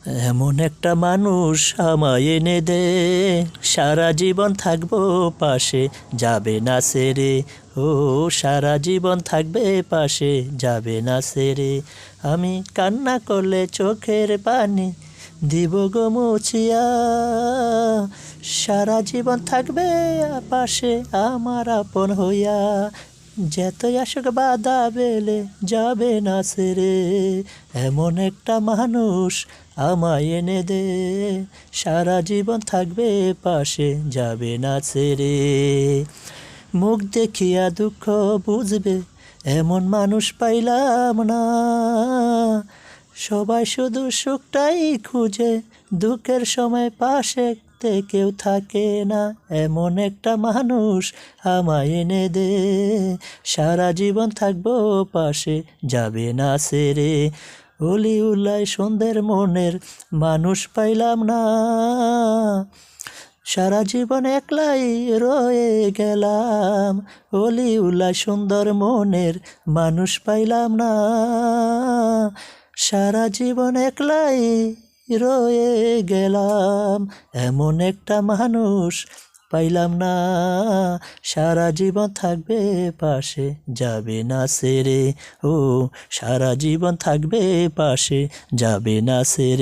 এমন একটা মানুষ আমায় এনে দে, সারা জীবন থাকবো পাশে, যাবে না ছেড়ে। ও সারা জীবন থাকবে পাশে, যাবে না ছেড়ে। আমি কান্না করলে চোখের পানি দিব গো মুছিয়া, সারা জীবন থাকবে পাশে আমার আপন হইয়া। যতই আসুক বাধা বেলে, যাবে না ছেড়ে। এমন একটা মানুষ আমায় এনে দে, সারা জীবন থাকবে পাশে, যাবে না ছেড়ে। মুখ দেখিয়া দুঃখ বুঝবে এমন মানুষ পাইলাম না, সবাই শুধু সুখটাই খুঁজে, দুঃখের সময় পাশে কেউ থাকে না। এমন একটা মানুষ আমায় এনে দে, সারা জীবন থাকবো পাশে, যাবে না ছেড়ে। অলি উল্লায় সন্ধ্যের মনের মানুষ পাইলাম না, সারা জীবন একলাই রয়ে গেলাম। অলি উল্লায় সুন্দর মনের মানুষ পাইলাম না, সারা জীবন একলাই রয়ে গেলাম। এমন একটা মানুষ পাইলাম না, সারা জীবন থাকবে পাশে, যাবে না ছেড়ে। ও সারা জীবন থাকবে পাশে, যাবে না ছেড়ে।